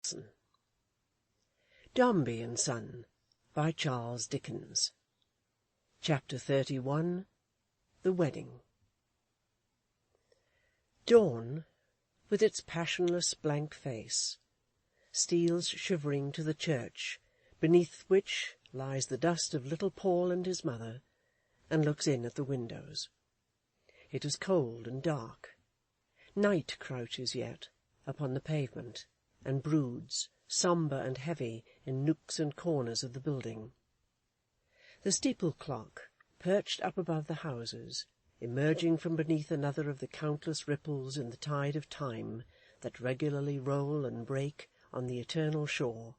Watson. Dombey and Son, by Charles Dickens. Chapter 31. The Wedding. Dawn, with its passionless blank face, steals shivering to the church, beneath which lies the dust of little Paul and his mother, and looks in at the windows. It is cold and dark. Night crouches yet upon the pavement, and broods, sombre and heavy, in nooks and corners of the building. The steeple clock, perched up above the houses, emerging from beneath another of the countless ripples in the tide of time that regularly roll and break on the eternal shore,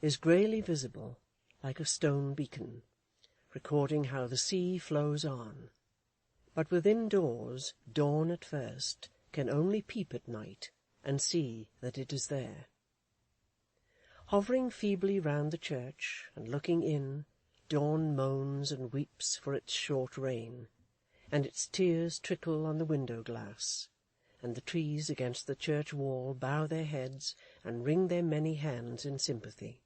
is greyly visible, like a stone beacon, recording how the sea flows on. But within doors, dawn at first can only peep at night and see that it is there. Hovering feebly round the church, and looking in, dawn moans and weeps for its short reign, and its tears trickle on the window-glass, and the trees against the church wall bow their heads and wring their many hands in sympathy.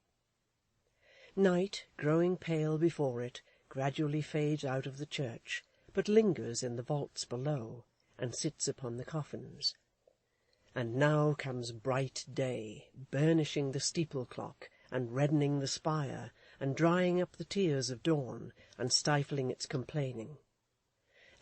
Night, growing pale before it, gradually fades out of the church, but lingers in the vaults below, and sits upon the coffins. And now comes bright day, burnishing the steeple clock, and reddening the spire, and drying up the tears of dawn, and stifling its complaining.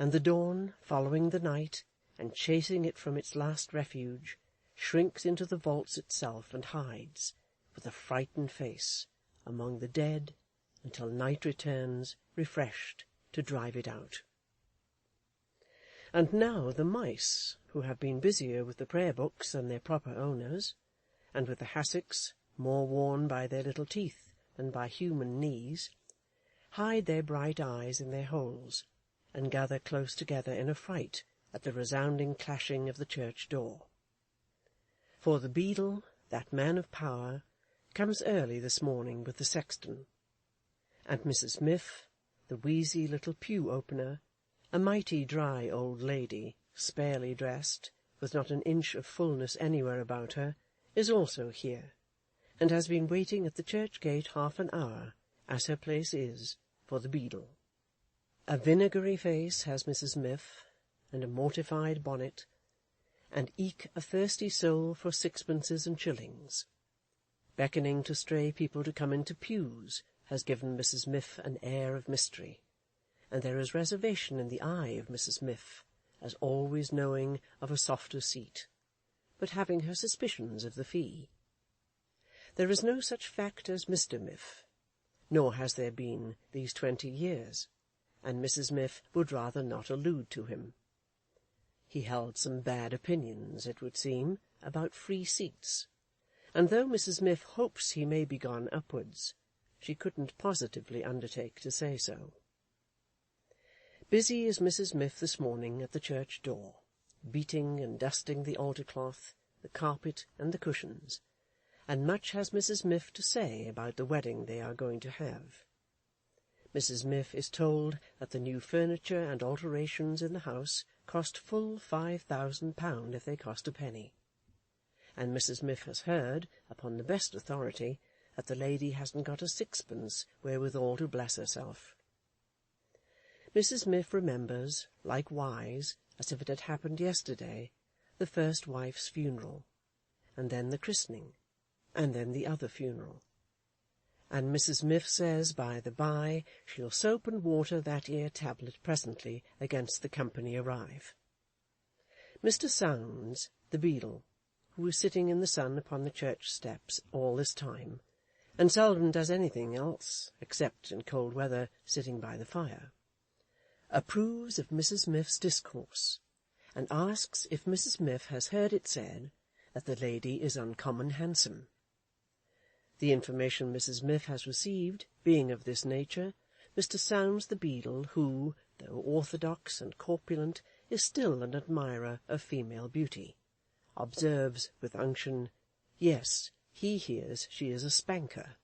And the dawn, following the night, and chasing it from its last refuge, shrinks into the vaults itself, and hides, with a frightened face, among the dead, until night returns, refreshed, to drive it out. And now the mice, who have been busier with the prayer-books than their proper owners, and with the hassocks, more worn by their little teeth than by human knees, hide their bright eyes in their holes, and gather close together in affright at the resounding clashing of the church door. For the beadle, that man of power, comes early this morning with the sexton, and Mrs. Miff, the wheezy little pew-opener, a mighty dry old lady, sparely dressed, with not an inch of fullness anywhere about her, is also here, and has been waiting at the church gate half an hour, as her place is, for the beadle. A vinegary face has Mrs. Miff, and a mortified bonnet, and eke a thirsty soul for sixpences and shillings. Beckoning to stray people to come into pews has given Mrs. Miff an air of mystery, and there is reservation in the eye of Mrs. Miff, as always knowing of a softer seat, but having her suspicions of the fee. There is no such fact as Mr. Miff, nor has there been these 20 years, and Mrs. Miff would rather not allude to him. He held some bad opinions, it would seem, about free seats, and though Mrs. Miff hopes he may be gone upwards, she couldn't positively undertake to say so. Busy is Mrs. Miff this morning at the church door, beating and dusting the altar-cloth, the carpet, and the cushions, and much has Mrs. Miff to say about the wedding they are going to have. Mrs. Miff is told that the new furniture and alterations in the house cost full £5,000 if they cost a penny, and Mrs. Miff has heard, upon the best authority, that the lady hasn't got a sixpence wherewithal to bless herself. Mrs. Miff remembers, likewise, as if it had happened yesterday, the first wife's funeral, and then the christening, and then the other funeral. And Mrs. Miff says, by the by, she'll soap and water that 'ere tablet presently against the company arrive. Mr. Sounds, the beadle, who is sitting in the sun upon the church steps all this time, and seldom does anything else, except in cold weather sitting by the fire, approves of Mrs. Miff's discourse, and asks if Mrs. Miff has heard it said that the lady is uncommon handsome. The information Mrs. Miff has received being of this nature, Mr. Sounds the beadle, who, though orthodox and corpulent, is still an admirer of female beauty, observes with unction, yes, he hears she is a spanker,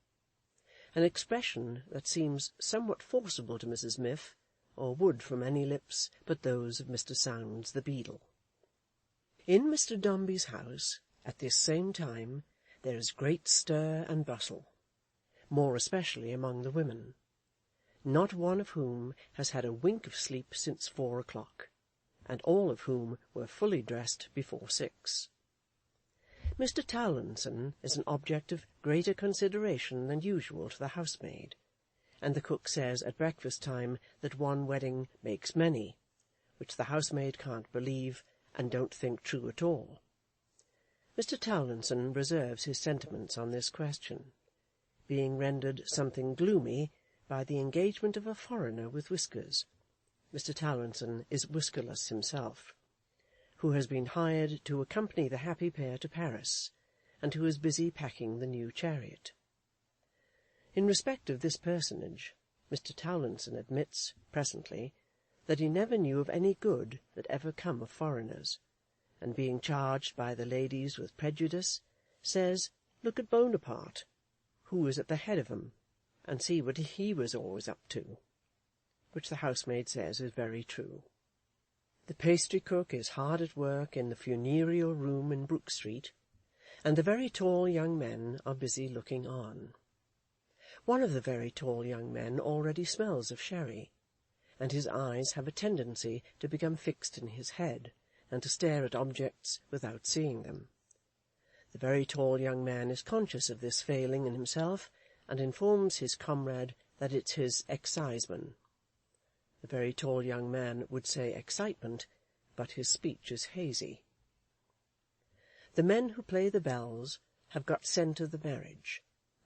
an expression that seems somewhat forcible to Mrs. Miff, or would from any lips but those of Mr. Sounds the beadle. In Mr. Dombey's house, at this same time, there is great stir and bustle, more especially among the women, not one of whom has had a wink of sleep since 4 o'clock, and all of whom were fully dressed before 6. Mr. Towlinson is an object of greater consideration than usual to the housemaid, and the cook says at breakfast-time that one wedding makes many, which the housemaid can't believe and don't think true at all. Mr. Towlinson reserves his sentiments on this question, being rendered something gloomy by the engagement of a foreigner with whiskers. Mr. Towlinson is whiskerless himself, who has been hired to accompany the happy pair to Paris, and who is busy packing the new chariot. In respect of this personage, Mr. Towlinson admits, presently, that he never knew of any good that ever come of foreigners, and being charged by the ladies with prejudice, says, look at Bonaparte, who was at the head of 'em, and see what he was always up to, which the housemaid says is very true. The pastry-cook is hard at work in the funereal room in Brook Street, and the very tall young men are busy looking on. One of the very tall young men already smells of sherry, and his eyes have a tendency to become fixed in his head, and to stare at objects without seeing them. The very tall young man is conscious of this failing in himself, and informs his comrade that it's his exciseman. The very tall young man would say excitement, but his speech is hazy. The men who play the bells have got scent of the marriage,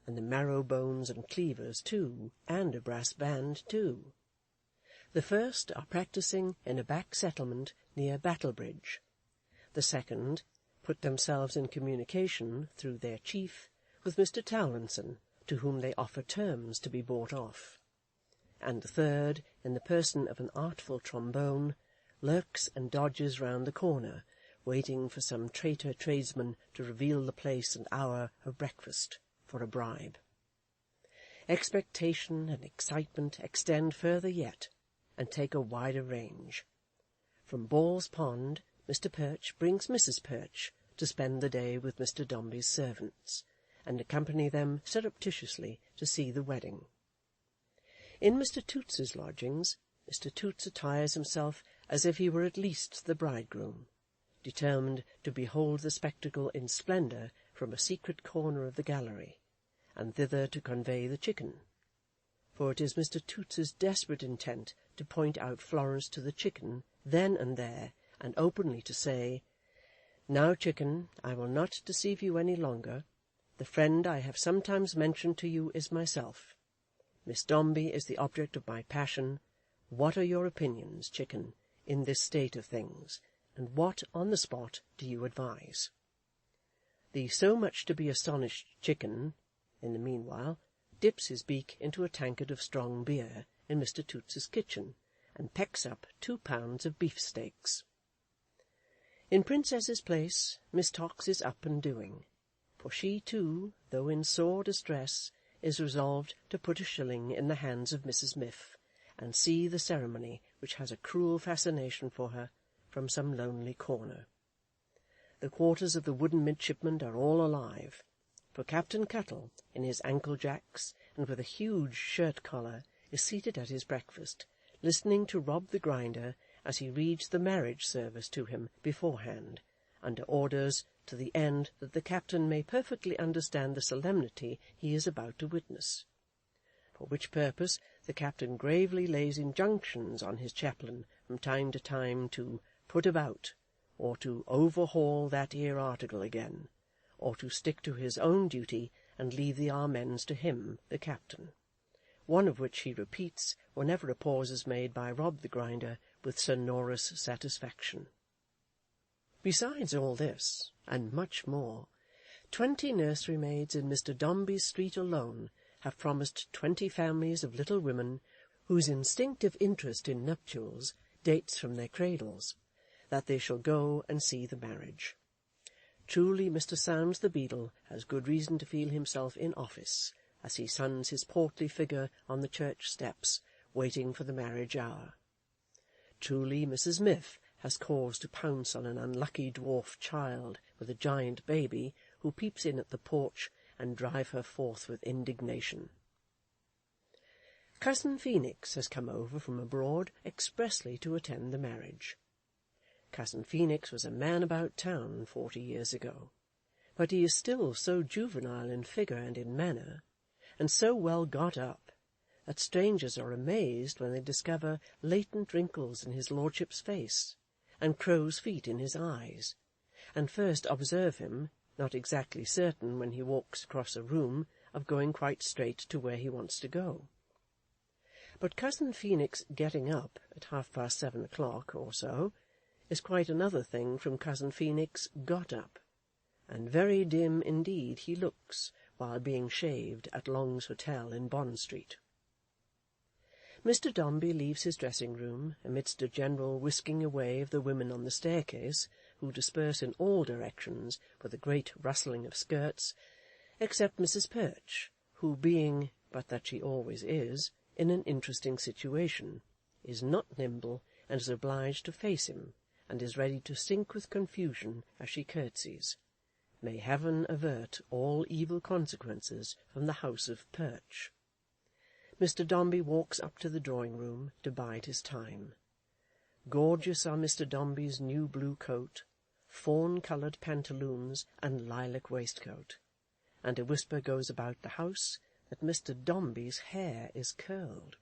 and the marrow-bones and cleavers too, and a brass band too. The first are practising in a back settlement near Battlebridge. The second put themselves in communication, through their chief, with Mr. Towlinson, to whom they offer terms to be bought off. And the third, in the person of an artful trombone, lurks and dodges round the corner, waiting for some traitor tradesman to reveal the place and hour of breakfast, for a bribe. Expectation and excitement extend further yet, and take a wider range. From Ball's Pond, Mr. Perch brings Mrs. Perch to spend the day with Mr. Dombey's servants, and accompany them surreptitiously to see the wedding. In Mr. Toots's lodgings, Mr. Toots attires himself as if he were at least the bridegroom, determined to behold the spectacle in splendour from a secret corner of the gallery, and thither to convey the chicken, for it is Mr. Toots's desperate intent to point out Florence to the chicken then and there, and openly to say, "Now, chicken, I will not deceive you any longer. The friend I have sometimes mentioned to you is myself. Miss Dombey is the object of my passion. What are your opinions, chicken, in this state of things, and what, on the spot, do you advise?" The so much to be astonished chicken, in the meanwhile, dips his beak into a tankard of strong beer in Mr. Toots's kitchen, and pecks up 2 pounds of beefsteaks. In Princess's Place, Miss Tox is up and doing, for she too, though in sore distress, is resolved to put a shilling in the hands of Mrs. Miff, and see the ceremony, which has a cruel fascination for her, from some lonely corner. The quarters of the wooden midshipmen are all alive, for Captain Cuttle, in his ankle-jacks, and with a huge shirt-collar, is seated at his breakfast, listening to Rob the Grinder as he reads the marriage service to him beforehand, under orders, to the end that the captain may perfectly understand the solemnity he is about to witness, for which purpose the captain gravely lays injunctions on his chaplain from time to time to put about, or to overhaul that 'ere article again, or to stick to his own duty and leave the amens to him, the captain, one of which he repeats whenever a pause is made by Rob the Grinder with sonorous satisfaction. Besides all this, and much more, 20 nursery-maids in Mr. Dombey's street alone have promised 20 families of little women, whose instinctive interest in nuptials dates from their cradles, that they shall go and see the marriage. Truly Mr. Sounds the Beadle has good reason to feel himself in office, as he suns his portly figure on the church steps, waiting for the marriage hour. Truly Mrs. Miff has cause to pounce on an unlucky dwarf child with a giant baby, who peeps in at the porch and drive her forth with indignation. Cousin Phoenix has come over from abroad expressly to attend the marriage. Cousin Phoenix was a man about town 40 years ago, but he is still so juvenile in figure and in manner, and so well got up, that strangers are amazed when they discover latent wrinkles in his lordship's face, and crow's feet in his eyes, and first observe him, not exactly certain when he walks across a room of going quite straight to where he wants to go. But Cousin Phoenix getting up at 7:30 or so is quite another thing from Cousin Phoenix got up, and very dim indeed he looks while being shaved at Long's Hotel in Bond Street. Mr. Dombey leaves his dressing-room amidst a general whisking away of the women on the staircase, who disperse in all directions with a great rustling of skirts, except Mrs. Perch, who, being, but that she always is, in an interesting situation, is not nimble, and is obliged to face him, and is ready to sink with confusion as she curtsies. May Heaven avert all evil consequences from the house of Perch. Mr. Dombey walks up to the drawing-room to bide his time. Gorgeous are Mr. Dombey's new blue coat, fawn-coloured pantaloons, and lilac waistcoat, and a whisper goes about the house that Mr. Dombey's hair is curled.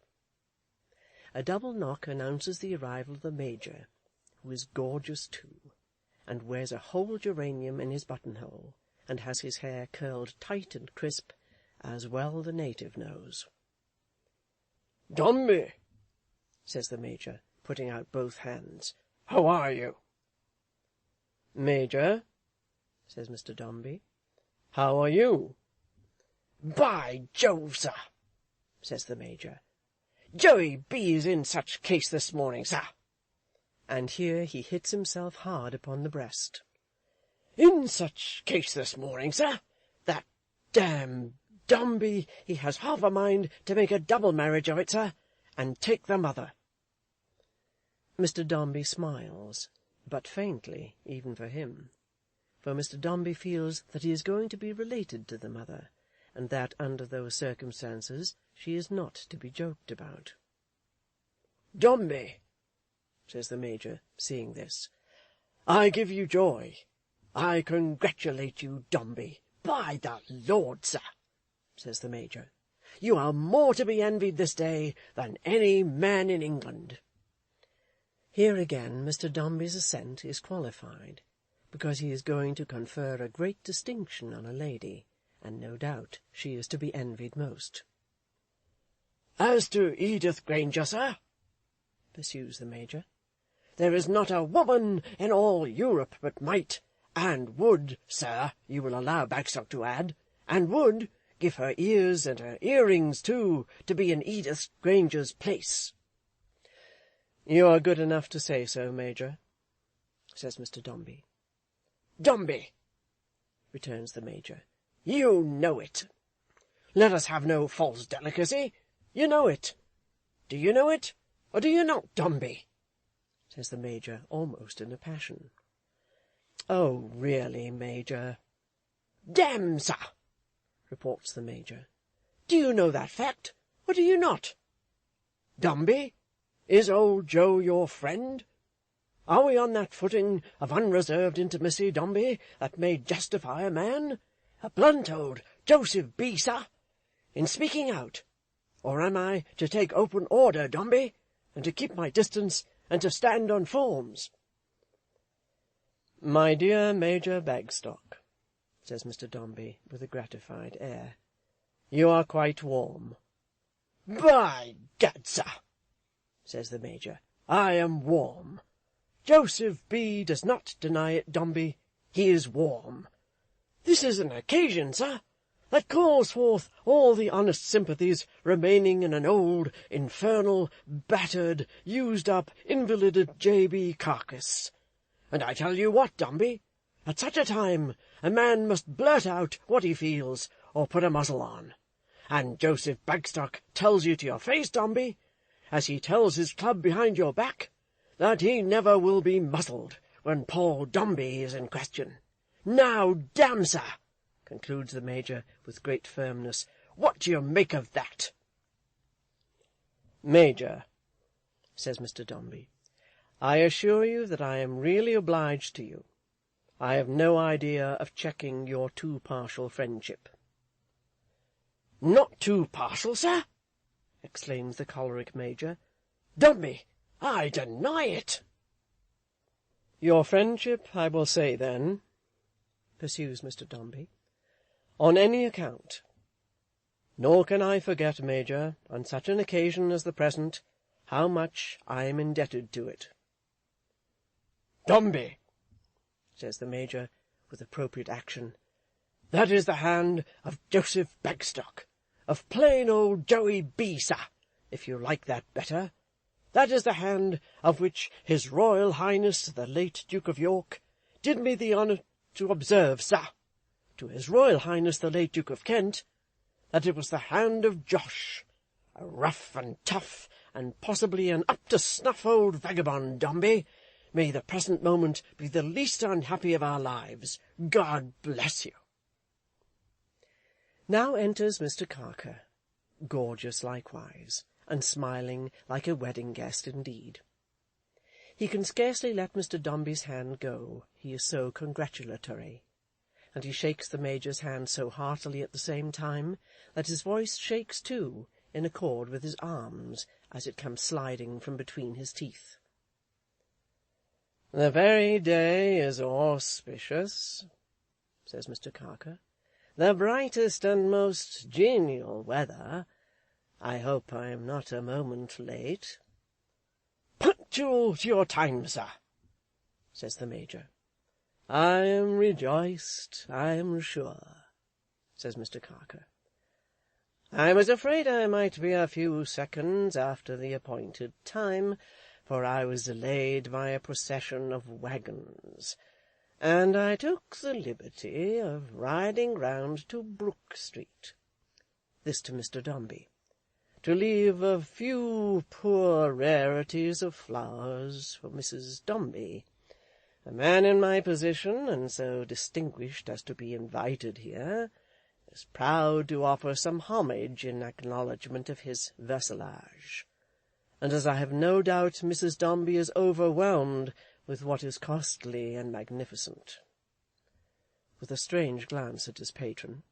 A double knock announces the arrival of the Major, who is gorgeous too, and wears a whole geranium in his buttonhole, and has his hair curled tight and crisp, as well the native knows. "Dombey," says the Major, putting out both hands, "how are you?" "Major," says Mr. Dombey, "how are you?" "By Jove, sir," says the Major, "Joey B. is in such case this morning, sir." And here he hits himself hard upon the breast. "In such case this morning, sir, that damned Dombey, he has half a mind to make a double marriage of it, sir, and take the mother." Mr. Dombey smiles, but faintly, even for him, for Mr. Dombey feels that he is going to be related to the mother, and that, under those circumstances, she is not to be joked about. "Dombey," says the Major, seeing this, "I give you joy. I congratulate you, Dombey. By the Lord, sir," says the Major, "you are more to be envied this day than any man in England." Here again Mr. Dombey's assent is qualified, because he is going to confer a great distinction on a lady, and no doubt she is to be envied most. "As to Edith Granger, sir," pursues the Major, "there is not a woman in all Europe but might, and would, sir, you will allow Bagstock to add, and would give her ears and her earrings too, to be in Edith Granger's place." "You are good enough to say so, Major," says Mr. Dombey. "Dombey," returns the Major, "you know it. Let us have no false delicacy. You know it. Do you know it, or do you not, Dombey?" says the Major, almost in a passion. "Oh, really, Major—" "Damme, sir," reports the Major, "do you know that fact, or do you not? Dombey, is old Joe your friend? Are we on that footing of unreserved intimacy, Dombey, that may justify a man, a blunt-toed Joseph B., sir, in speaking out? Or am I to take open order, Dombey, and to keep my distance, and to stand on forms?" "My dear Major Bagstock," says Mr. Dombey, with a gratified air, "you are quite warm." "By gad, sir," says the Major, "I am warm. Joseph B. does not deny it, Dombey. He is warm. This is an occasion, sir, that calls forth all the honest sympathies remaining in an old, infernal, battered, used-up, invalided J.B. carcass. And I tell you what, Dombey, at such a time a man must blurt out what he feels, or put a muzzle on. And Joseph Bagstock tells you to your face, Dombey, as he tells his club behind your back, that he never will be muzzled when Paul Dombey is in question. Now, damn, sir, concludes the Major with great firmness. "What do you make of that?" "Major," says Mr. Dombey, "I assure you that I am really obliged to you. I have no idea of checking your too partial friendship." "Not too partial, sir!" exclaims the choleric Major. "Dombey, I deny it." "Your friendship, I will say then," pursues Mr. Dombey, "on any account. Nor can I forget, Major, on such an occasion as the present, how much I am indebted to it." "Dombey," says the Major, with appropriate action, "that is the hand of Joseph Bagstock, of plain old Joey B., sir, if you like that better. That is the hand of which His Royal Highness the late Duke of York did me the honour to observe, sir, to His Royal Highness the late Duke of Kent, that it was the hand of Josh, a rough and tough, and possibly an up-to-snuff old vagabond. Dombey, may the present moment be the least unhappy of our lives. God bless you." Now enters Mr. Carker, gorgeous likewise, and smiling like a wedding guest indeed. He can scarcely let Mr. Dombey's hand go, he is so congratulatory, and he shakes the Major's hand so heartily at the same time that his voice shakes too, in accord with his arms, as it comes sliding from between his teeth. "The very day is auspicious," says Mr. Carker. "The brightest and most genial weather. I hope I am not a moment late." "Punctual to your time, sir," says the Major. "I am rejoiced, I am sure," says Mr. Carker. "I was afraid I might be a few seconds after the appointed time, for I was delayed by a procession of waggons, and I took the liberty of riding round to Brook Street," this to Mr. Dombey, "to leave a few poor rarities of flowers for Mrs. Dombey. A man in my position, and so distinguished as to be invited here, is proud to offer some homage in acknowledgment of his vassalage, and as I have no doubt Mrs. Dombey is overwhelmed with what is costly and magnificent," with a strange glance at his patron,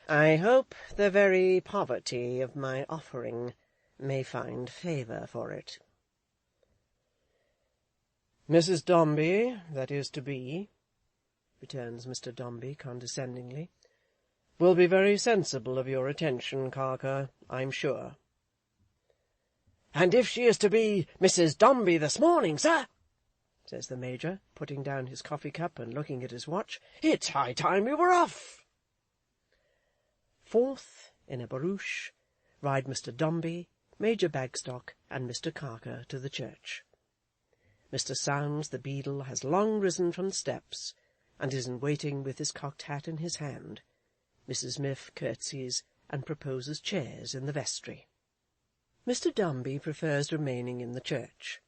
"I hope the very poverty of my offering may find favour for it." "Mrs. Dombey, that is to be," returns Mr. Dombey condescendingly, "will be very sensible of your attention, Carker, I'm sure." "And if she is to be Mrs. Dombey this morning, sir," says the Major, putting down his coffee-cup and looking at his watch, "it's high time we were off." Forth, in a barouche, ride Mr. Dombey, Major Bagstock, and Mr. Carker to the church. Mr. Sounds the beadle has long risen from the steps, and is in waiting with his cocked hat in his hand. Mrs. Miff curtsies, and proposes chairs in the vestry. Mr. Dombey prefers remaining in the church.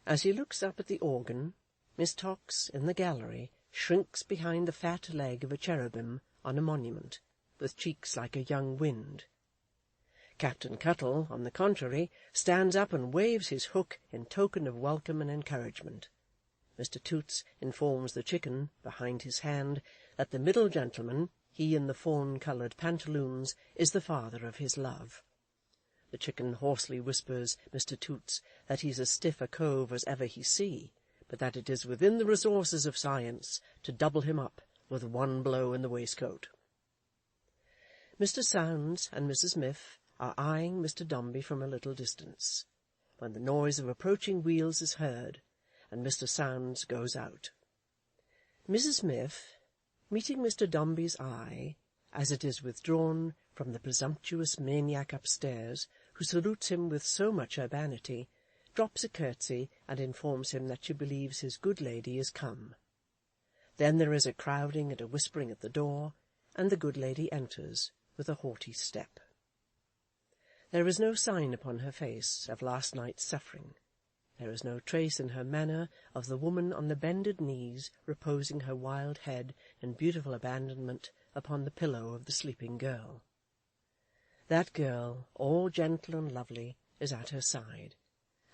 As he looks up at the organ, Miss Tox, in the gallery, shrinks behind the fat leg of a cherubim on a monument, with cheeks like a young wind. Captain Cuttle, on the contrary, stands up and waves his hook in token of welcome and encouragement. Mr. Toots informs the chicken, behind his hand, that the middle gentleman, he in the fawn-coloured pantaloons, is the father of his love. The chicken hoarsely whispers Mr. Toots that he's as stiff a cove as ever he see, but that it is within the resources of science to double him up with one blow in the waistcoat. Mr. Sounds and Mrs. Miff are eyeing Mr. Dombey from a little distance, when the noise of approaching wheels is heard, and Mr. Sounds goes out. Mrs. Miff, meeting Mr. Dombey's eye, as it is withdrawn from the presumptuous maniac upstairs, who salutes him with so much urbanity, drops a curtsy and informs him that she believes his good lady is come. Then there is a crowding and a whispering at the door, and the good lady enters with a haughty step. There is no sign upon her face of last night's suffering. There is no trace in her manner of the woman on the bended knees reposing her wild head in beautiful abandonment upon the pillow of the sleeping girl. That girl, all gentle and lovely, is at her side,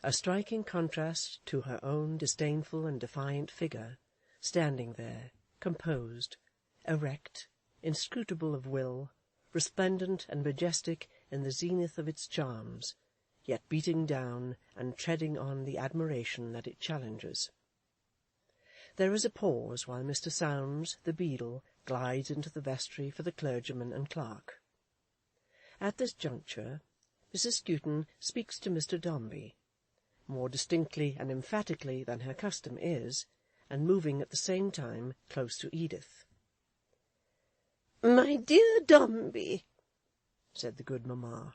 a striking contrast to her own disdainful and defiant figure, standing there, composed, erect, inscrutable of will, resplendent and majestic in the zenith of its charms, yet beating down and treading on the admiration that it challenges. There is a pause while Mr. Sounds, the beadle, glides into the vestry for the clergyman and clerk. At this juncture, Mrs. Skewton speaks to Mr. Dombey, more distinctly and emphatically than her custom is, and moving at the same time close to Edith. "My dear Dombey," said the good mamma,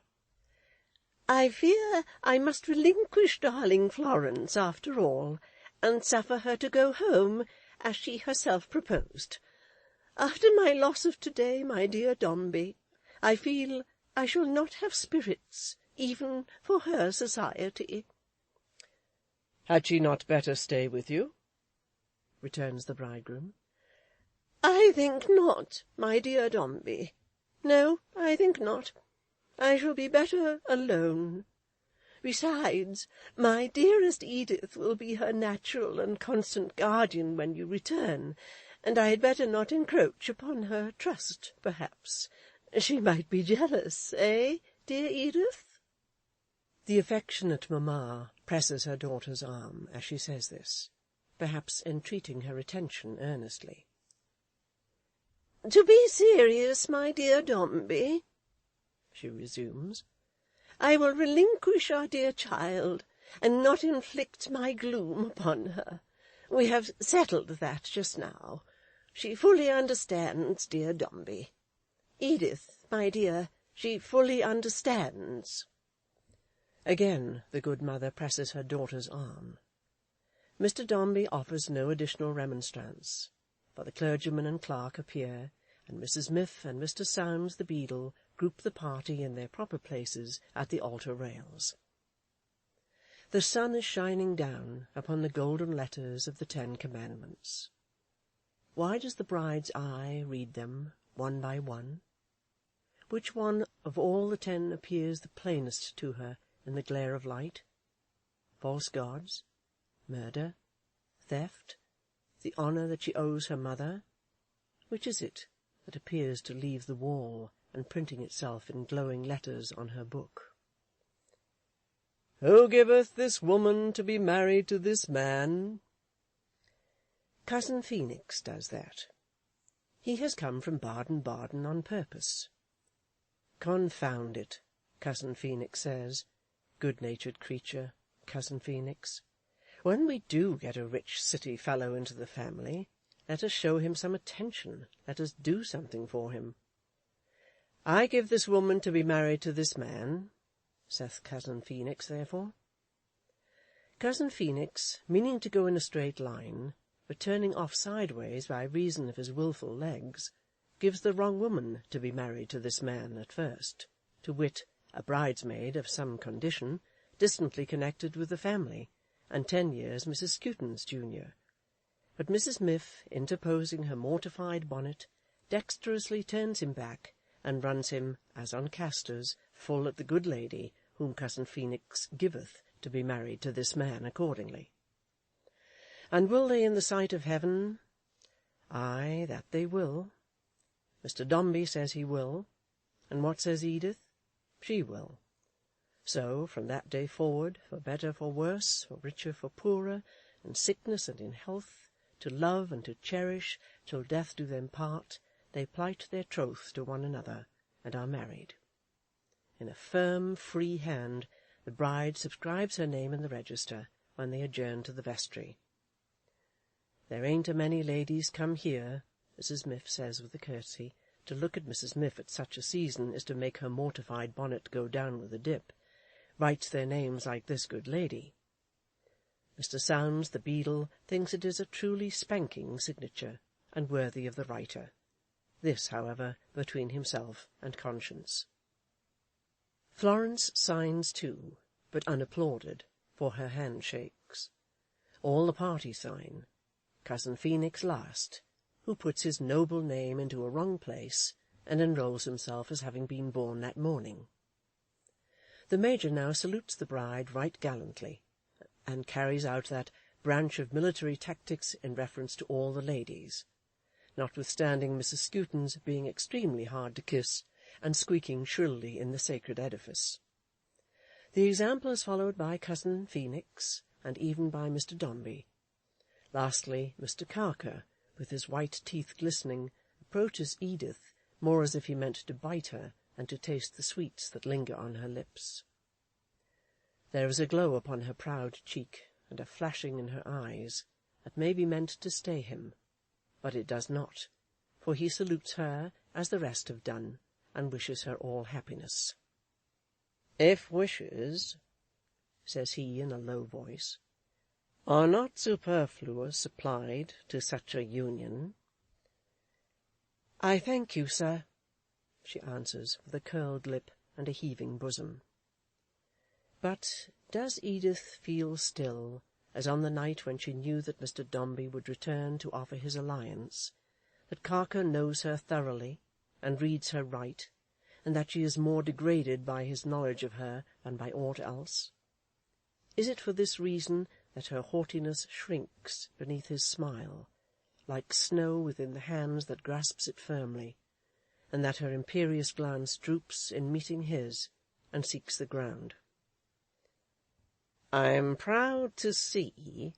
"I fear I must relinquish darling Florence after all, and suffer her to go home, as she herself proposed. After my loss of to-day, my dear Dombey, I feel I shall not have spirits even for her society." "Had she not better stay with you?" returns the bridegroom. "I think not, my dear Dombey. No, I think not. I shall be better alone. Besides, my dearest Edith will be her natural and constant guardian when you return, and I had better not encroach upon her trust, perhaps. She might be jealous, eh, dear Edith?" The affectionate mamma presses her daughter's arm as she says this, perhaps entreating her attention earnestly. "To be serious, my dear Dombey," she resumes, "I will relinquish our dear child, and not inflict my gloom upon her. We have settled that just now. She fully understands, dear Dombey. Edith, my dear, she fully understands." Again the good mother presses her daughter's arm. Mr. Dombey offers no additional remonstrance, for the clergyman and clerk appear, and Mrs. Miff and Mr. Sounds the beadle group the party in their proper places at the altar rails. The sun is shining down upon the golden letters of the 10 Commandments. Why does the bride's eye read them one by one? Which one of all the 10 appears the plainest to her in the glare of light? False gods, murder, theft, the honour that she owes her mother? Which is it that appears to leave the wall and printing itself in glowing letters on her book? "Who giveth this woman to be married to this man?" Cousin Phoenix does that. He has come from Baden-Baden on purpose. "Confound it," Cousin Phoenix says, good-natured creature, Cousin Phoenix, "when we do get a rich city fellow into the family, let us show him some attention, let us do something for him." "I give this woman to be married to this man," saith Cousin Phoenix, therefore. Cousin Phoenix, meaning to go in a straight line, but turning off sideways by reason of his wilful legs, gives the wrong woman to be married to this man at first, to wit, a bridesmaid of some condition, distantly connected with the family, and 10 years Mrs. Skewton's junior. But Mrs. Miff, interposing her mortified bonnet, dexterously turns him back, and runs him, as on castors, full at the good lady whom Cousin Phoenix giveth to be married to this man accordingly. And will they in the sight of heaven? Ay, that they will. Mr. Dombey says he will, and what says Edith? She will. So, from that day forward, for better, for worse, for richer, for poorer, in sickness and in health, to love and to cherish, till death do them part, they plight their troth to one another, and are married. In a firm, free hand, the bride subscribes her name in the register, when they adjourn to the vestry. "There ain't a many ladies come here," Mrs. Miff says with a curtsy. To look at Mrs. Miff at such a season is to make her mortified bonnet go down with a dip. Writes their names like this good lady. Mr. Sounds, the beadle, thinks it is a truly spanking signature, and worthy of the writer. This, however, between himself and conscience. Florence signs too, but unapplauded, for her hand shakes. All the party sign. Cousin Phoenix last, who puts his noble name into a wrong place, and enrolls himself as having been born that morning. The Major now salutes the bride right gallantly, and carries out that branch of military tactics in reference to all the ladies, notwithstanding Mrs. Skewton's being extremely hard to kiss, and squeaking shrilly in the sacred edifice. The example is followed by cousin Phoenix, and even by Mr. Dombey. Lastly, Mr. Carker, with his white teeth glistening, approaches Edith more as if he meant to bite her and to taste the sweets that linger on her lips. There is a glow upon her proud cheek, and a flashing in her eyes, that may be meant to stay him, but it does not, for he salutes her as the rest have done, and wishes her all happiness. "If wishes," says he in a low voice, "are not superfluous applied to such a union—" "I thank you, sir," she answers, with a curled lip and a heaving bosom. But does Edith feel still, as on the night when she knew that Mr. Dombey would return to offer his alliance, that Carker knows her thoroughly, and reads her right, and that she is more degraded by his knowledge of her than by aught else? Is it for this reason that her haughtiness shrinks beneath his smile, like snow within the hands that grasps it firmly, and that her imperious glance droops in meeting his, and seeks the ground? "I am proud to see,"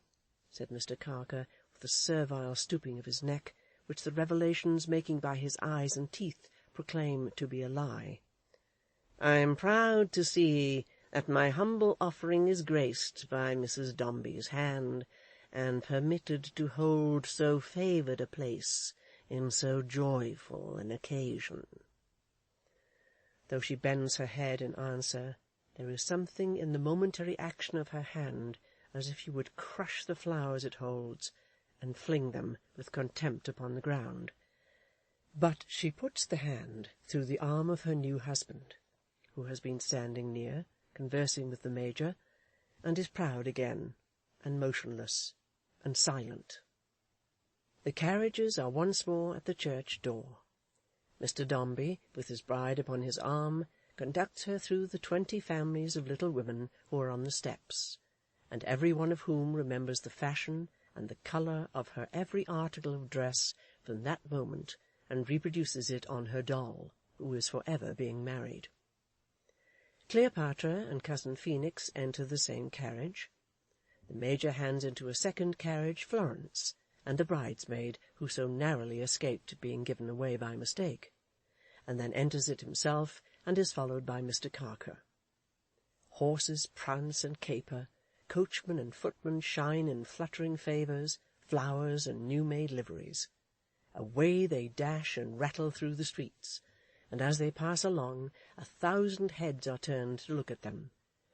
said Mr. Carker, with a servile stooping of his neck, which the revelations making by his eyes and teeth proclaim to be a lie, "I am proud to see that my humble offering is graced by Mrs. Dombey's hand, and permitted to hold so favoured a place in so joyful an occasion." Though she bends her head in answer, there is something in the momentary action of her hand as if she would crush the flowers it holds, and fling them with contempt upon the ground. But she puts the hand through the arm of her new husband, who has been standing near, conversing with the Major, and is proud again, and motionless, and silent. The carriages are once more at the church door. Mr. Dombey, with his bride upon his arm, conducts her through the 20 families of little women who are on the steps, and every one of whom remembers the fashion and the colour of her every article of dress from that moment, and reproduces it on her doll, who is for ever being married. Cleopatra and cousin Phoenix enter the same carriage. The Major hands into a second carriage Florence, and the bridesmaid who so narrowly escaped being given away by mistake, and then enters it himself, and is followed by Mr. Carker. Horses prance and caper, coachman and footman shine in fluttering favours, flowers, and new-made liveries. Away they dash and rattle through the streets, and as they pass along, 1,000 heads are turned to look at them,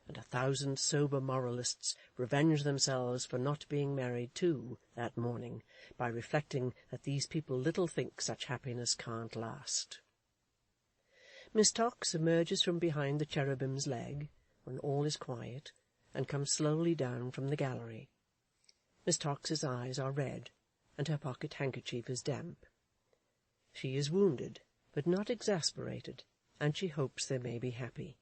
and 1,000 sober moralists revenge themselves for not being married too that morning, by reflecting that these people little think such happiness can't last. Miss Tox emerges from behind the cherubim's leg, when all is quiet, and comes slowly down from the gallery. Miss Tox's eyes are red, and her pocket handkerchief is damp. She is wounded, but not exasperated, and she hopes they may be happy.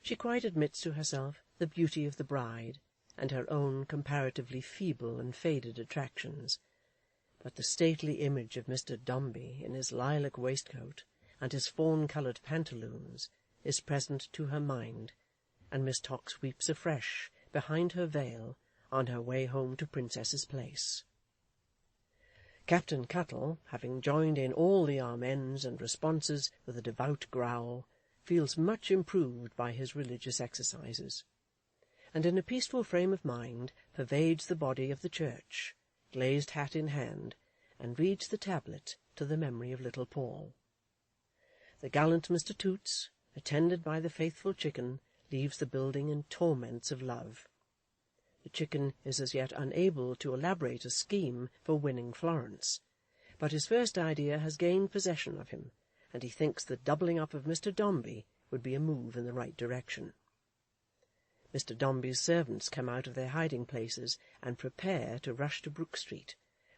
She quite admits to herself the beauty of the bride, and her own comparatively feeble and faded attractions, but the stately image of Mr. Dombey in his lilac waistcoat and his fawn-coloured pantaloons is present to her mind, and Miss Tox weeps afresh behind her veil on her way home to Princess's Place. Captain Cuttle, having joined in all the amens and responses with a devout growl, feels much improved by his religious exercises, and in a peaceful frame of mind pervades the body of the church, glazed hat in hand, and reads the tablet to the memory of little Paul. The gallant Mr. Toots, attended by the faithful Chicken, leaves the building in torments of love. The Chicken is as yet unable to elaborate a scheme for winning Florence, but his first idea has gained possession of him, and he thinks the doubling up of Mr. Dombey would be a move in the right direction. Mr. Dombey's servants come out of their hiding-places and prepare to rush to Brook Street,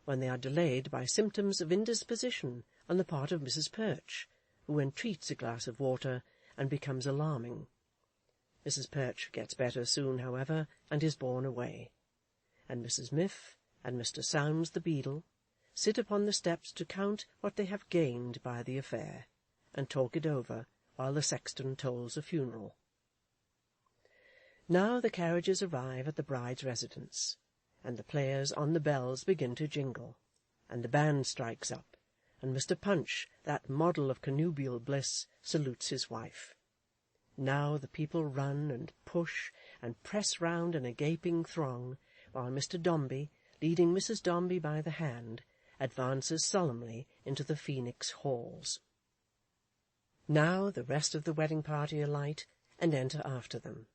when they are delayed by symptoms of indisposition on the part of Mrs. Perch, who entreats a glass of water and becomes alarming. Mrs. Perch gets better soon, however, and is borne away, and Mrs. Miff and Mr. Sounds the beadle sit upon the steps to count what they have gained by the affair, and talk it over while the sexton tolls a funeral. Now the carriages arrive at the bride's residence, and the players on the bells begin to jingle, and the band strikes up, and Mr. Punch, that model of connubial bliss, salutes his wife. Now the people run and push and press round in a gaping throng, while Mr. Dombey, leading Mrs. Dombey by the hand, advances solemnly into the Phoenix halls. Now the rest of the wedding party alight, and enter after them.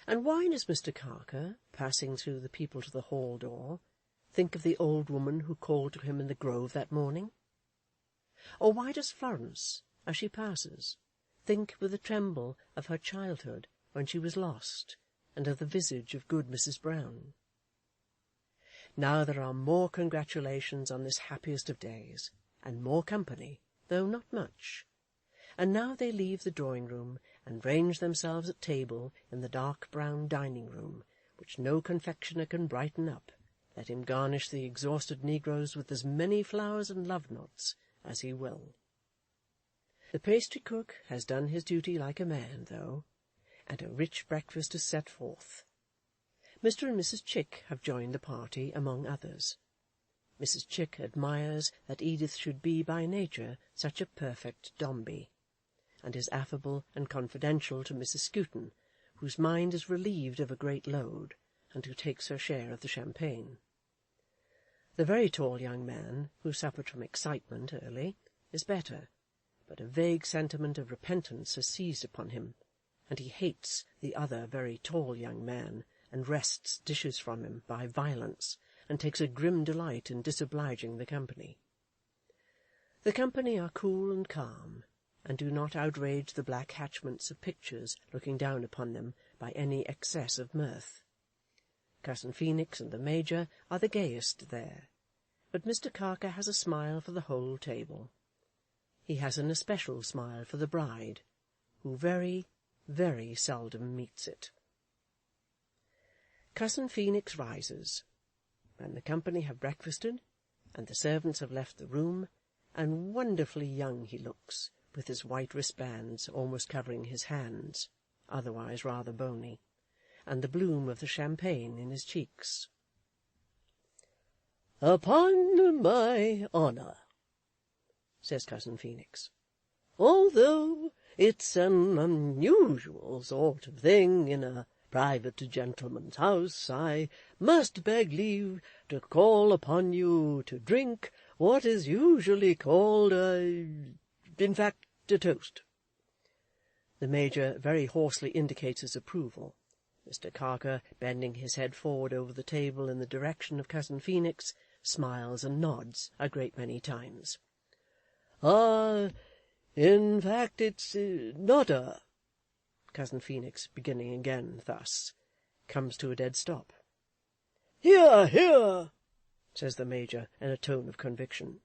And why does Mr. Carker, passing through the people to the hall door, think of the old woman who called to him in the grove that morning? Or why does Florence, as she passes, think with a tremble of her childhood when she was lost, and of the visage of good Mrs. Brown? Now there are more congratulations on this happiest of days, and more company, though not much. And now they leave the drawing-room, and range themselves at table in the dark brown dining-room, which no confectioner can brighten up, let him garnish the exhausted negroes with as many flowers and love-knots as he will. The pastry-cook has done his duty like a man, though, and a rich breakfast is set forth. Mr. and Mrs. Chick have joined the party, among others. Mrs. Chick admires that Edith should be by nature such a perfect Dombey, and is affable and confidential to Mrs. Skewton, whose mind is relieved of a great load, and who takes her share of the champagne. The very tall young man, who suffered from excitement early, is better, but a vague sentiment of repentance has seized upon him, and he hates the other very tall young man, and wrests dishes from him by violence, and takes a grim delight in disobliging the company. The company are cool and calm, and do not outrage the black hatchments of pictures looking down upon them by any excess of mirth. Cousin Phoenix and the Major are the gayest there, but Mr. Carker has a smile for the whole table. He has an especial smile for the bride, who very, very seldom meets it. Cousin Phoenix rises, and the company have breakfasted, and the servants have left the room, and wonderfully young he looks, with his white wristbands almost covering his hands, otherwise rather bony, and the bloom of the champagne in his cheeks. "Upon my honour," says Cousin Phoenix, "although it's an unusual sort of thing in a private gentleman's house, I must beg leave to call upon you to drink what is usually called in fact, a toast." The Major very hoarsely indicates his approval. Mr. Carker, bending his head forward over the table in the direction of Cousin Phoenix, smiles and nods a great many times. In fact, it's not a—" Cousin Phoenix, beginning again thus, comes to a dead stop. "Hear, hear!" says the Major in a tone of conviction.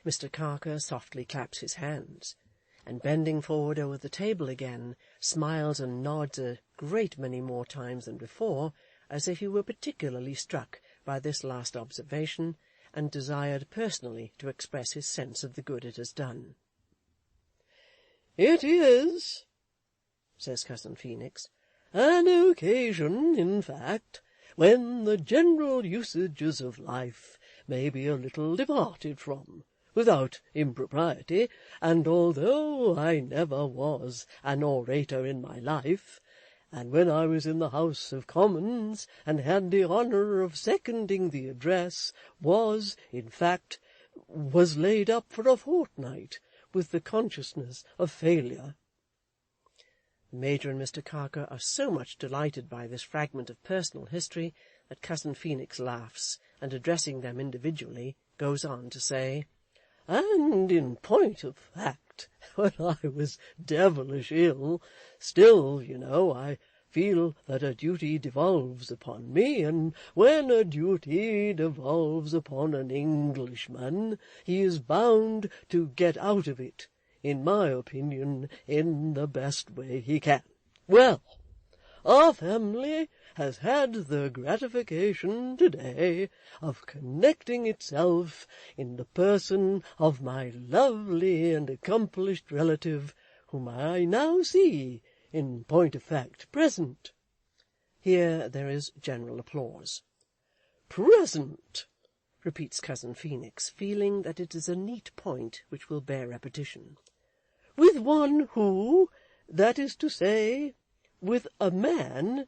Mr. Carker softly claps his hands, and bending forward over the table again, smiles and nods a great many more times than before, as if he were particularly struck by this last observation, and desired personally to express his sense of the good it has done. "It is," says Cousin Phoenix, "an occasion, in fact, when the general usages of life may be a little departed from, without impropriety, and although I never was an orator in my life, and when I was in the House of Commons, and had the honour of seconding the address, was laid up for a fortnight with the consciousness of failure." The Major and Mr. Carker are so much delighted by this fragment of personal history that Cousin Phoenix laughs, and addressing them individually, goes on to say, "And in point of fact, when I was devilish ill, still, you know, I feel that a duty devolves upon me, and when a duty devolves upon an Englishman, he is bound to get out of it, in my opinion, in the best way he can. Well, our family has had the gratification today of connecting itself in the person of my lovely and accomplished relative, whom I now see, in point of fact, present. Here there is general applause. Present, repeats Cousin Phoenix, feeling that it is a neat point which will bear repetition. With one who, that is to say, with a man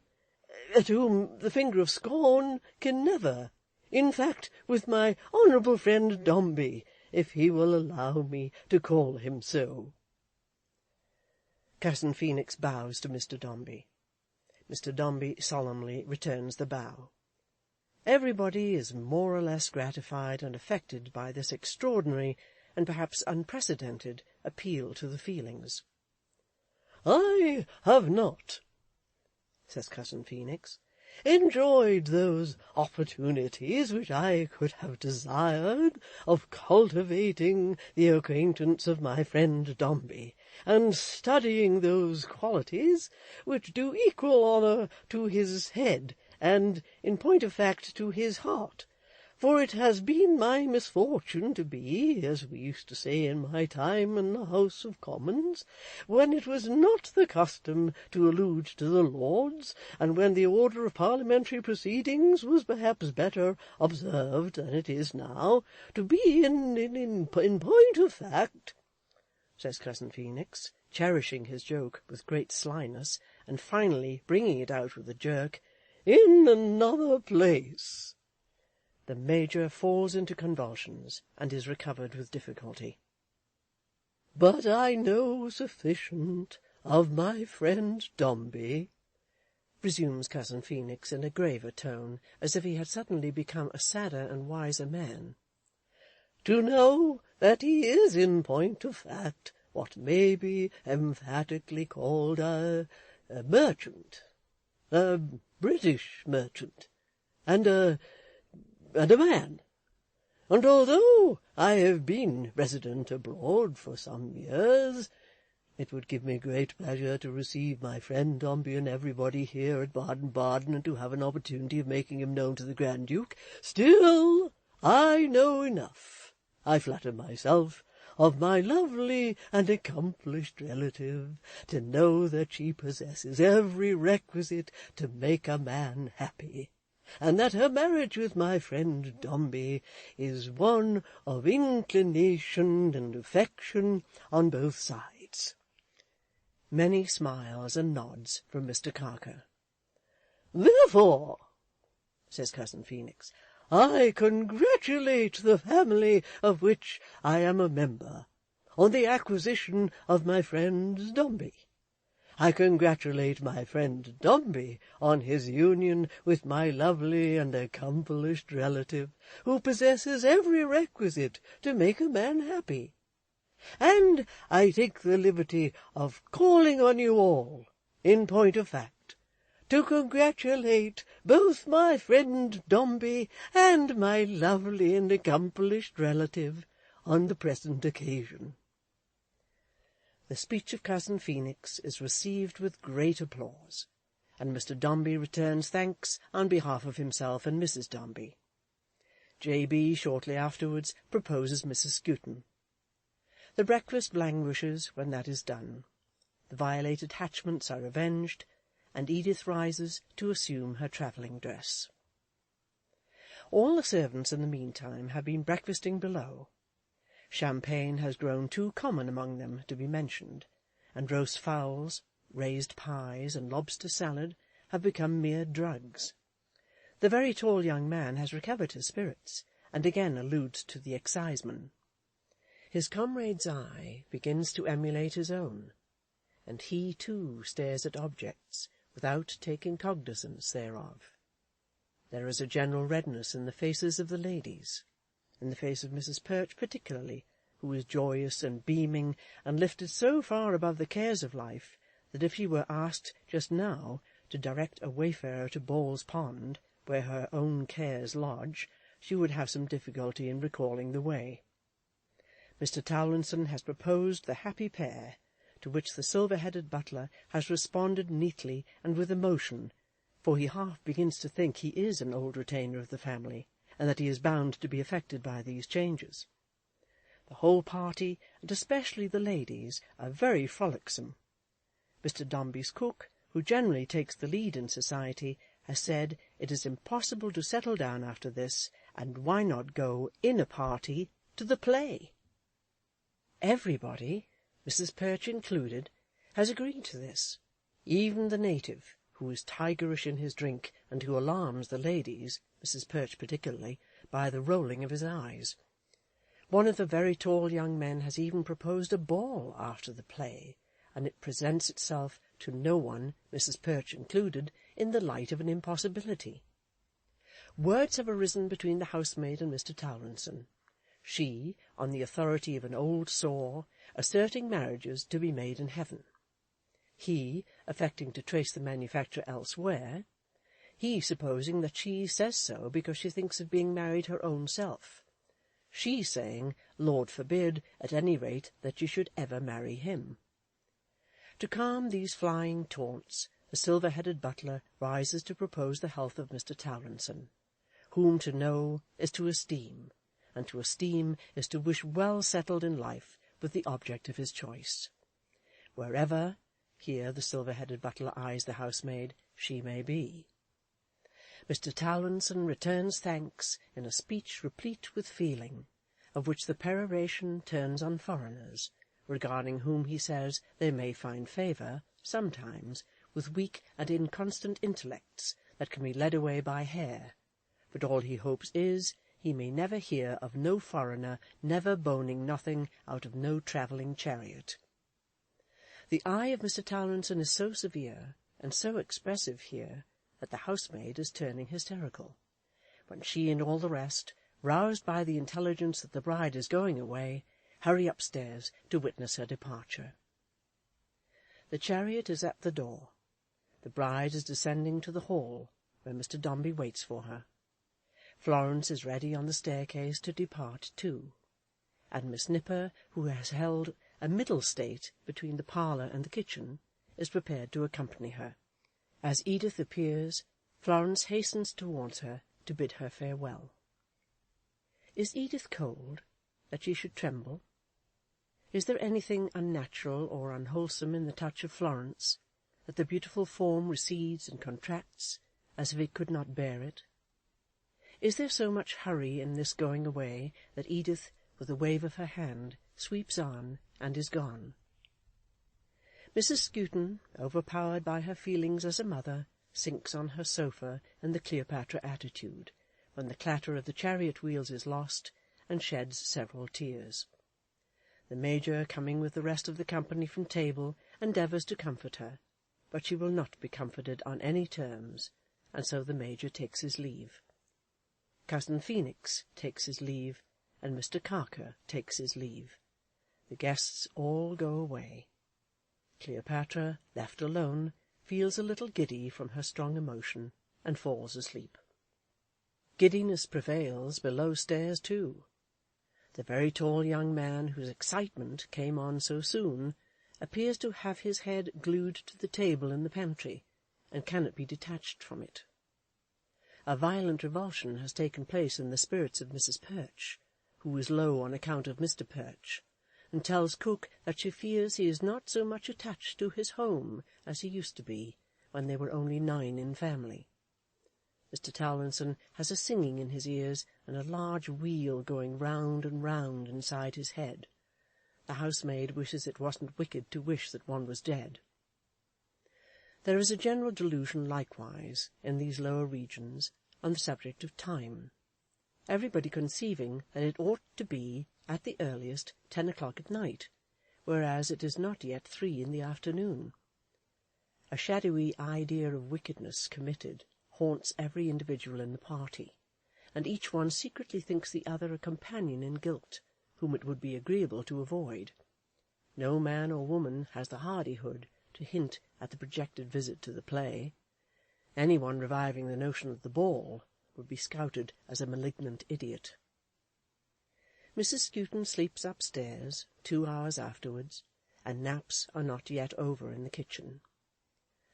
at whom the finger of scorn can never, in fact, with my honourable friend Dombey, if he will allow me to call him so. Cousin Phoenix bows to Mr. Dombey. Mr. Dombey solemnly returns the bow. Everybody is more or less gratified and affected by this extraordinary and perhaps unprecedented appeal to the feelings. I have not, says Cousin Phoenix, enjoyed those opportunities which I could have desired of cultivating the acquaintance of my friend Dombey, and studying those qualities which do equal honour to his head, and, in point of fact, to his heart. For it has been my misfortune to be, as we used to say in my time in the House of Commons, when it was not the custom to allude to the Lords, and when the order of parliamentary proceedings was perhaps better observed than it is now, to be in point of fact, says Cousin Phoenix, cherishing his joke with great slyness, and finally bringing it out with a jerk, in another place. The Major falls into convulsions, and is recovered with difficulty. But I know sufficient of my friend Dombey, resumes Cousin Phoenix in a graver tone, as if he had suddenly become a sadder and wiser man, to know that he is, in point of fact, what may be emphatically called a merchant, a British merchant, and a man, and although I have been resident abroad for some years, it would give me great pleasure to receive my friend Dombey and everybody here at Baden-Baden, and to have an opportunity of making him known to the Grand Duke. Still, I know enough, I flatter myself, of my lovely and accomplished relative, to know that she possesses every requisite to make a man happy, and that her marriage with my friend Dombey is one of inclination and affection on both sides. Many smiles and nods from Mr. Carker. Therefore, says Cousin Phoenix, I congratulate the family of which I am a member on the acquisition of my friend Dombey. I congratulate my friend Dombey on his union with my lovely and accomplished relative, who possesses every requisite to make a man happy. And I take the liberty of calling on you all, in point of fact, to congratulate both my friend Dombey and my lovely and accomplished relative on the present occasion. The speech of Cousin Phoenix is received with great applause, and Mr. Dombey returns thanks on behalf of himself and Mrs. Dombey. J.B. shortly afterwards proposes Mrs. Skewton. The breakfast languishes when that is done. The violated hatchments are avenged, and Edith rises to assume her travelling dress. All the servants in the meantime have been breakfasting below. Champagne has grown too common among them to be mentioned, and roast fowls, raised pies, and lobster salad have become mere drugs. The very tall young man has recovered his spirits, and again alludes to the exciseman. His comrade's eye begins to emulate his own, and he too stares at objects without taking cognizance thereof. There is a general redness in the faces of the ladies, in the face of Mrs. Perch particularly, who is joyous and beaming, and lifted so far above the cares of life that if she were asked just now to direct a wayfarer to Ball's Pond, where her own cares lodge, she would have some difficulty in recalling the way. Mr. Towlinson has proposed the happy pair, to which the silver-headed butler has responded neatly and with emotion, for he half begins to think he is an old retainer of the family, and that he is bound to be affected by these changes. The whole party, and especially the ladies, are very frolicsome. Mr. Dombey's cook, who generally takes the lead in society, has said it is impossible to settle down after this, and why not go in a party to the play? Everybody, Mrs. Perch included, has agreed to this, even the native, who is tigerish in his drink, and who alarms the ladies, Mrs. Perch particularly, by the rolling of his eyes. One of the very tall young men has even proposed a ball after the play, and it presents itself to no one, Mrs. Perch included, in the light of an impossibility. Words have arisen between the housemaid and Mr. Towlinson, she, on the authority of an old saw, asserting marriages to be made in heaven, he affecting to trace the manufacture elsewhere, he supposing that she says so because she thinks of being married her own self, she saying, Lord forbid, at any rate, that she should ever marry him. To calm these flying taunts, the silver-headed butler rises to propose the health of Mr. Towlinson, whom to know is to esteem, and to esteem is to wish well settled in life with the object of his choice. Wherever, here the silver-headed butler eyes the housemaid, she may be. Mr. Towlinson returns thanks in a speech replete with feeling, of which the peroration turns on foreigners, regarding whom he says they may find favour, sometimes, with weak and inconstant intellects that can be led away by hair, but all he hopes is, he may never hear of no foreigner never boning nothing out of no travelling chariot. The eye of Mr. Towlinson is so severe and so expressive here that the housemaid is turning hysterical, when she and all the rest, roused by the intelligence that the bride is going away, hurry upstairs to witness her departure. The chariot is at the door. The bride is descending to the hall, where Mr. Dombey waits for her. Florence is ready on the staircase to depart too, and Miss Nipper, who has held a middle state between the parlour and the kitchen, is prepared to accompany her. As Edith appears, Florence hastens towards her to bid her farewell. Is Edith cold, that she should tremble? Is there anything unnatural or unwholesome in the touch of Florence, that the beautiful form recedes and contracts, as if it could not bear it? Is there so much hurry in this going away that Edith, with a wave of her hand, sweeps on and is gone? Mrs. Skewton, overpowered by her feelings as a mother, sinks on her sofa in the Cleopatra attitude, when the clatter of the chariot wheels is lost, and sheds several tears. The Major, coming with the rest of the company from table, endeavours to comfort her, but she will not be comforted on any terms, and so the Major takes his leave. Cousin Phoenix takes his leave, and Mr. Carker takes his leave. The guests all go away. Cleopatra, left alone, feels a little giddy from her strong emotion, and falls asleep. Giddiness prevails below stairs too. The very tall young man whose excitement came on so soon appears to have his head glued to the table in the pantry, and cannot be detached from it. A violent revulsion has taken place in the spirits of Mrs. Perch, who is low on account of Mr. Perch, and tells cook that she fears he is not so much attached to his home as he used to be, when they were only 9 in family. Mr. Towlinson has a singing in his ears, and a large wheel going round and round inside his head. The housemaid wishes it wasn't wicked to wish that one was dead. There is a general delusion likewise, in these lower regions, on the subject of time, everybody conceiving that it ought to be, at the earliest, 10 o'clock at night, whereas it is not yet 3 in the afternoon. A shadowy idea of wickedness committed haunts every individual in the party, and each one secretly thinks the other a companion in guilt, whom it would be agreeable to avoid. No man or woman has the hardihood to hint at the projected visit to the play, Any one reviving the notion of the ball would be scouted as a malignant idiot. Mrs. Skewton sleeps upstairs 2 hours afterwards, and naps are not yet over in the kitchen.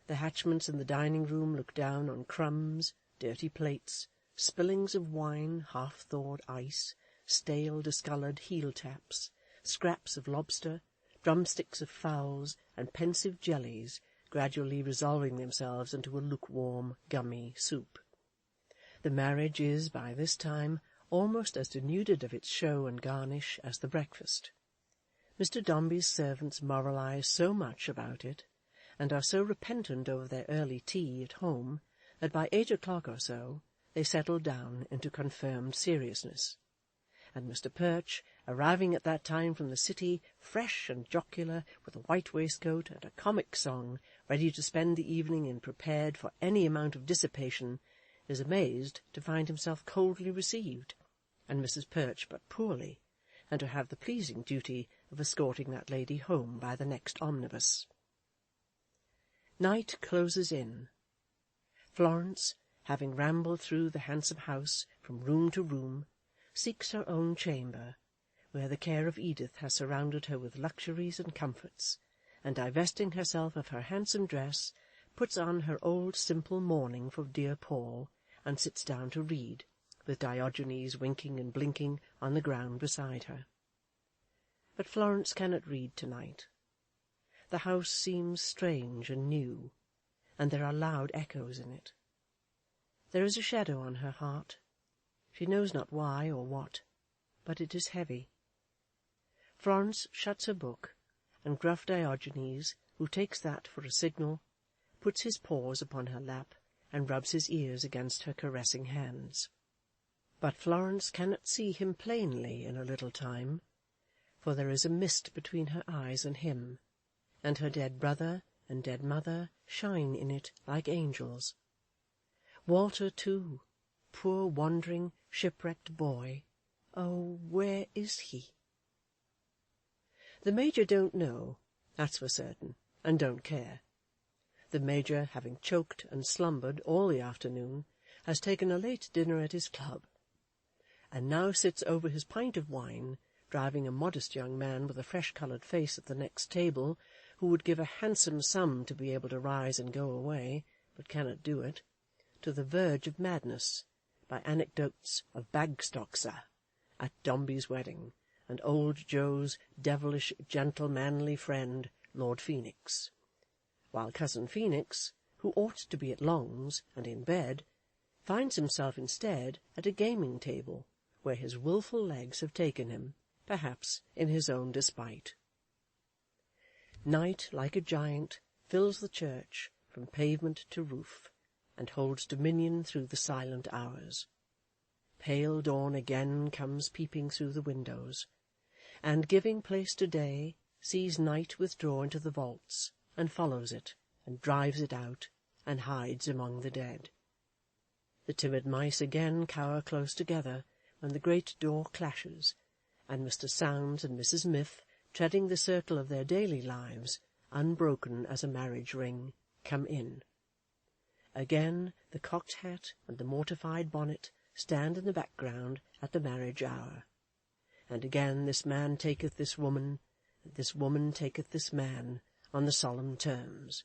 The hatchments in the dining-room look down on crumbs, dirty plates, spillings of wine, half-thawed ice, stale discoloured heel-taps, scraps of lobster, drumsticks of fowls, and pensive jellies gradually resolving themselves into a lukewarm, gummy soup. The marriage is, by this time, almost as denuded of its show and garnish as the breakfast. Mr. Dombey's servants moralize so much about it, and are so repentant over their early tea at home, that by 8 o'clock or so they settle down into confirmed seriousness, and Mr. Perch, arriving at that time from the city, fresh and jocular, with a white waistcoat and a comic song, ready to spend the evening and prepared for any amount of dissipation, is amazed to find himself coldly received, and Mrs. Perch but poorly, and to have the pleasing duty of escorting that lady home by the next omnibus. Night closes in. Florence, having rambled through the handsome house from room to room, seeks her own chamber, where the care of Edith has surrounded her with luxuries and comforts, and divesting herself of her handsome dress, puts on her old simple mourning for dear Paul, and sits down to read, with Diogenes winking and blinking on the ground beside her. But Florence cannot read tonight. The house seems strange and new, and there are loud echoes in it. There is a shadow on her heart. She knows not why or what, but it is heavy. Florence shuts her book, and gruff Diogenes, who takes that for a signal, puts his paws upon her lap and rubs his ears against her caressing hands. But Florence cannot see him plainly in a little time, for there is a mist between her eyes and him, and her dead brother and dead mother shine in it like angels. Walter, too, poor wandering, shipwrecked boy, oh, where is he? The Major don't know, that's for certain, and don't care. The Major, having choked and slumbered all the afternoon, has taken a late dinner at his club, and now sits over his pint of wine, driving a modest young man with a fresh-coloured face at the next table, who would give a handsome sum to be able to rise and go away, but cannot do it, to the verge of madness, by anecdotes of Bagstocksa, at Dombey's wedding, and old Joe's devilish gentlemanly friend, Lord Phoenix, while cousin Phoenix, who ought to be at Long's and in bed, finds himself instead at a gaming-table, where his wilful legs have taken him, perhaps in his own despite. Night, like a giant, fills the church from pavement to roof, and holds dominion through the silent hours. Pale dawn again comes peeping through the windows, and, giving place to day, sees night withdraw into the vaults, and follows it, and drives it out, and hides among the dead. The timid mice again cower close together when the great door clashes, and Mr. Sounds and Mrs. Miff, treading the circle of their daily lives, unbroken as a marriage ring, come in. Again the cocked hat and the mortified bonnet stand in the background at the marriage hour, and again this man taketh this woman, and this woman taketh this man, on the solemn terms,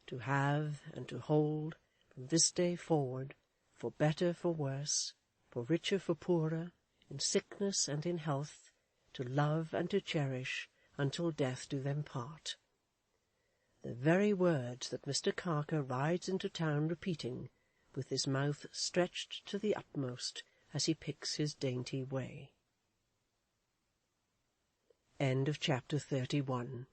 to have and to hold, from this day forward, for better for worse, for richer for poorer, in sickness and in health, to love and to cherish, until death do them part. The very words that Mr. Carker rides into town repeating, with his mouth stretched to the utmost as he picks his dainty way. End of chapter 31.